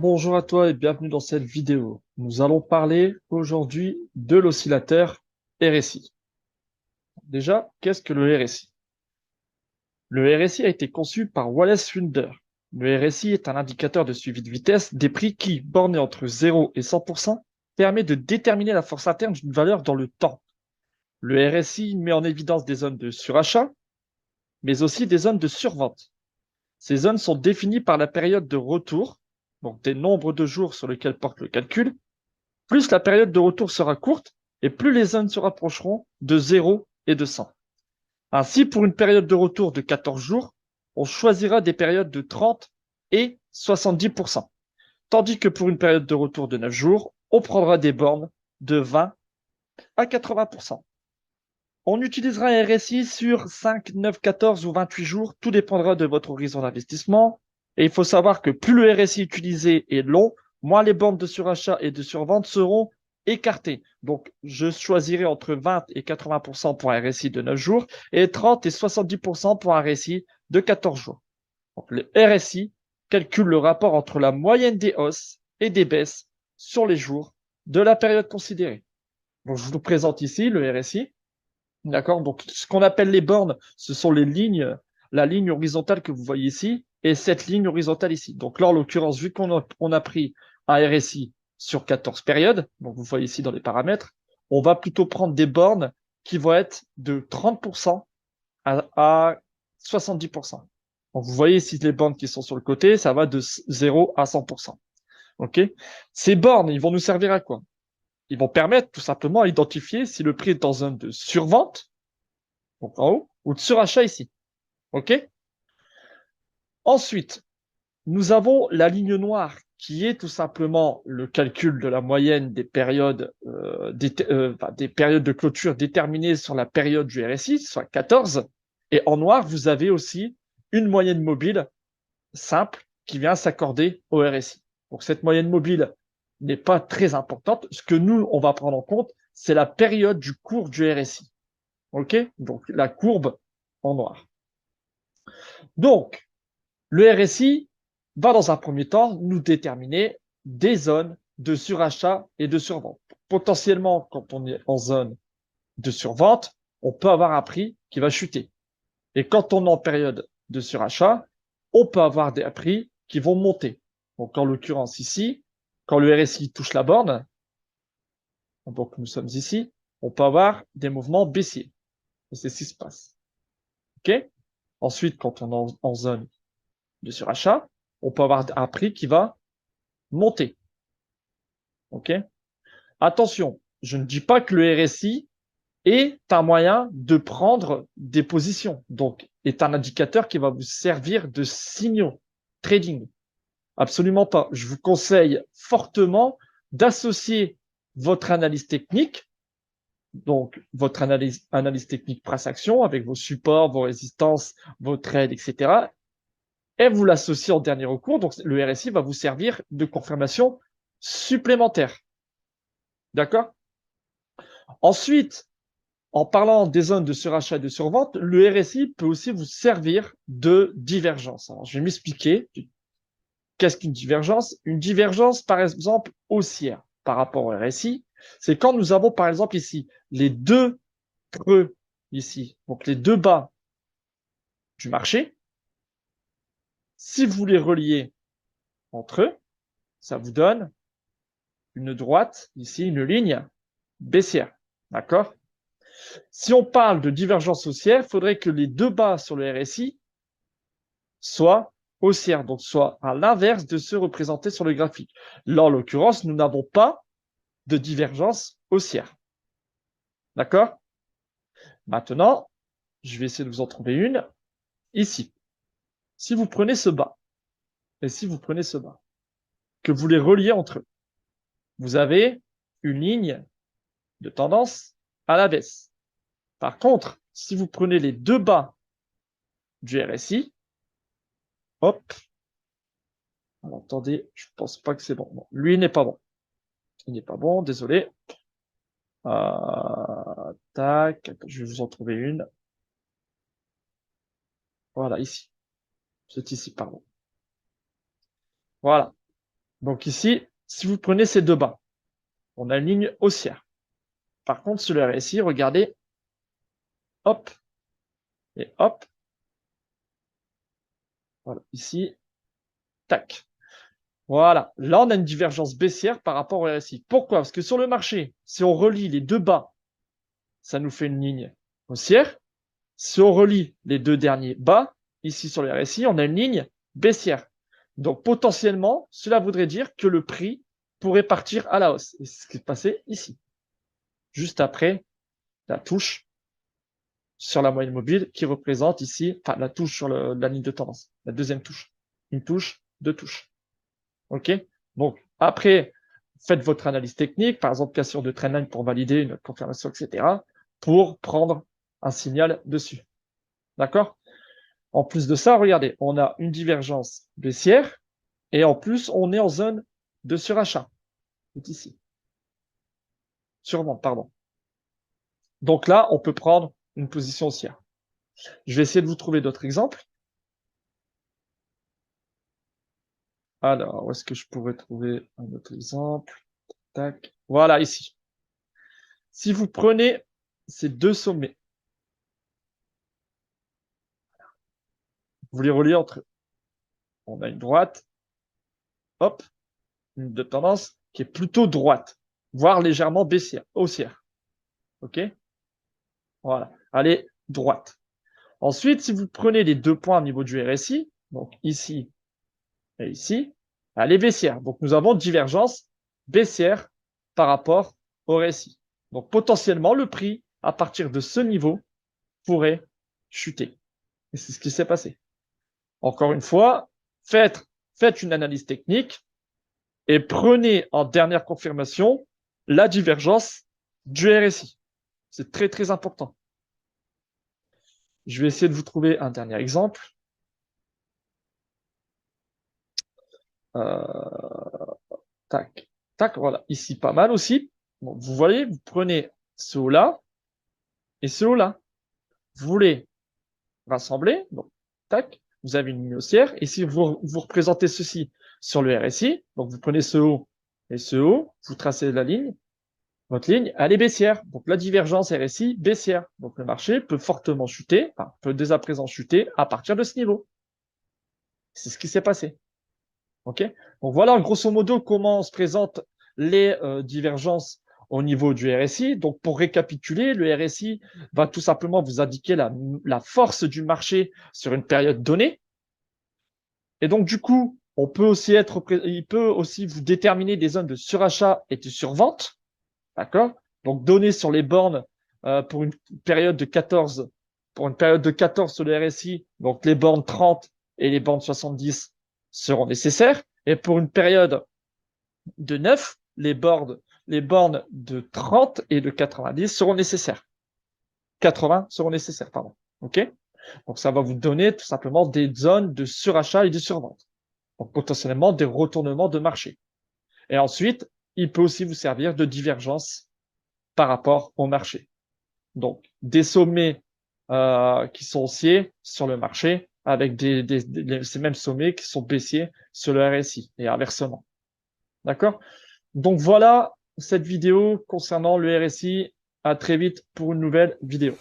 Bonjour à toi et bienvenue dans cette vidéo. Nous allons parler aujourd'hui de l'oscillateur RSI. Déjà, qu'est-ce que le RSI? Le RSI a été conçu par Wallace Wonder. Le RSI est un indicateur de suivi de vitesse des prix qui, borné entre 0 et 100%, permet de déterminer la force interne d'une valeur dans le temps. Le RSI met en évidence des zones de surachat, mais aussi des zones de survente. Ces zones sont définies par la période de retour, donc des nombres de jours sur lesquels porte le calcul. Plus la période de retour sera courte et plus les zones se rapprocheront de 0 et de 100. Ainsi, pour une période de retour de 14 jours, on choisira des périodes de 30 et 70%, tandis que pour une période de retour de 9 jours, on prendra des bornes de 20 à 80%. On utilisera un RSI sur 5, 9, 14 ou 28 jours, tout dépendra de votre horizon d'investissement. Et il faut savoir que plus le RSI utilisé est long, moins les bornes de surachat et de survente seront écartées. Donc, je choisirai entre 20 et 80% pour un RSI de 9 jours et 30 et 70% pour un RSI de 14 jours. Donc, le RSI calcule le rapport entre la moyenne des hausses et des baisses sur les jours de la période considérée. Donc, je vous présente ici le RSI. D'accord? Donc, ce qu'on appelle les bornes, ce sont les lignes, la ligne horizontale que vous voyez ici et cette ligne horizontale ici. Donc là, en l'occurrence, vu qu'on a pris un RSI sur 14 périodes, donc vous voyez ici dans les paramètres, on va plutôt prendre des bornes qui vont être de 30% à 70%. Donc vous voyez ici les bornes qui sont sur le côté, ça va de 0 à 100%. OK? Ces bornes, ils vont nous servir à quoi? Ils vont permettre tout simplement à identifier si le prix est en zone de survente, donc en haut, ou de surachat ici. OK? Ensuite, nous avons la ligne noire qui est tout simplement le calcul de la moyenne des périodes, des périodes de clôture déterminées sur la période du RSI, soit 14. Et en noir, vous avez aussi une moyenne mobile simple qui vient s'accorder au RSI. Donc cette moyenne mobile n'est pas très importante. Ce que nous, on va prendre en compte, c'est la période du cours du RSI. OK? Donc la courbe en noir. Donc, le RSI va dans un premier temps nous déterminer des zones de surachat et de survente. Potentiellement, quand on est en zone de survente, on peut avoir un prix qui va chuter. Et quand on est en période de surachat, on peut avoir des prix qui vont monter. Donc, en l'occurrence ici, quand le RSI touche la borne, donc nous sommes ici, on peut avoir des mouvements baissiers. Et c'est ce qui se passe. OK? Ensuite, quand on est en zone de surachat, on peut avoir un prix qui va monter. OK? Attention, je ne dis pas que le RSI est un moyen de prendre des positions, donc est un indicateur qui va vous servir de signaux trading. Absolument pas. Je vous conseille fortement d'associer votre analyse technique, donc votre analyse technique price-action avec vos supports, vos résistances, vos trades, etc. Et vous l'associez en dernier recours. Donc le RSI va vous servir de confirmation supplémentaire. D'accord? Ensuite, en parlant des zones de surachat et de survente, le RSI peut aussi vous servir de divergence. Alors, je vais m'expliquer. Qu'est-ce qu'une divergence? Une divergence, par exemple, haussière par rapport au RSI, c'est quand nous avons, par exemple, ici, les deux creux, ici, donc les deux bas du marché. Si vous les reliez entre eux, ça vous donne une droite, ici, une ligne baissière. D'accord? Si on parle de divergence haussière, il faudrait que les deux bas sur le RSI soit haussière, donc soit à l'inverse de ceux représentés sur le graphique. Là, en l'occurrence, nous n'avons pas de divergence haussière. D'accord? Maintenant, je vais essayer de vous en trouver une ici. Si vous prenez ce bas et si vous prenez ce bas, que vous les reliez entre eux, vous avez une ligne de tendance à la baisse. Par contre, si vous prenez les deux bas du RSI, hop, alors, attendez, je pense pas que c'est bon. Non, lui n'est pas bon. Il n'est pas bon, désolé. Tac, je vais vous en trouver une. Voilà, ici. C'est ici, pardon. Voilà. Donc ici, si vous prenez ces deux bas, on a une ligne haussière. Par contre, sur le RSI, regardez, hop, et hop, voilà, ici, tac. Voilà, là, on a une divergence baissière par rapport au RSI. Pourquoi? Parce que sur le marché, si on relie les deux bas, ça nous fait une ligne haussière. Si on relie les deux derniers bas, ici sur le RSI, on a une ligne baissière. Donc potentiellement, cela voudrait dire que le prix pourrait partir à la hausse. Et c'est ce qui est passé ici, juste après la touche sur la moyenne mobile qui représente ici, enfin la touche sur la ligne de tendance, la deuxième touche. Une touche, deux touches. OK? Donc après, faites votre analyse technique, par exemple cassure de trendline pour valider une confirmation, etc., pour prendre un signal dessus. D'accord? En plus de ça, regardez, on a une divergence baissière et en plus, on est en zone de surachat. C'est ici. Survente, pardon. Donc là, on peut prendre une position haussière. Je vais essayer de vous trouver d'autres exemples. Alors, où est-ce que je pourrais trouver un autre exemple? Tac. Voilà, ici. Si vous prenez ces deux sommets, vous les reliez entre eux. On a une droite, hop, une de tendance qui est plutôt droite, voire légèrement baissière, haussière. OK? Voilà. Allez, droite. Ensuite, si vous prenez les deux points au niveau du RSI, donc ici et ici, elle est baissière. Donc, nous avons divergence baissière par rapport au RSI. Donc, potentiellement, le prix, à partir de ce niveau, pourrait chuter. Et c'est ce qui s'est passé. Encore une fois, faites une analyse technique et prenez en dernière confirmation la divergence du RSI. C'est très, très important. Je vais essayer de vous trouver un dernier exemple. Tac, tac, voilà. Ici, pas mal aussi. Bon, vous voyez, vous prenez ce haut-là et ce haut-là. Vous voulez rassembler, donc, tac, vous avez une ligne haussière. Et si vous représentez ceci sur le RSI, donc vous prenez ce haut et ce haut, vous tracez la ligne, votre ligne, elle est baissière. Donc la divergence RSI baissière. Donc le marché peut fortement chuter, enfin, peut dès à présent chuter à partir de ce niveau. C'est ce qui s'est passé. OK? Donc voilà, grosso modo, comment se présentent les divergences au niveau du RSI. Donc pour récapituler, le RSI va tout simplement vous indiquer la force du marché sur une période donnée. Et donc du coup, il peut aussi vous déterminer des zones de surachat et de survente. D'accord? Donc données sur les bornes pour une période de 14, sur le RSI, donc les bornes 30 et les bornes 70 seront nécessaires. Et pour une période de 9, les bornes de 30 et de 90 seront nécessaires. 80 seront nécessaires, pardon. OK? Donc ça va vous donner tout simplement des zones de surachat et de survente. Donc potentiellement des retournements de marché. Et ensuite, il peut aussi vous servir de divergence par rapport au marché. Donc, des sommets qui sont haussiers sur le marché avec ces mêmes sommets qui sont baissiers sur le RSI et inversement. D'accord? Donc voilà cette vidéo concernant le RSI. À très vite pour une nouvelle vidéo.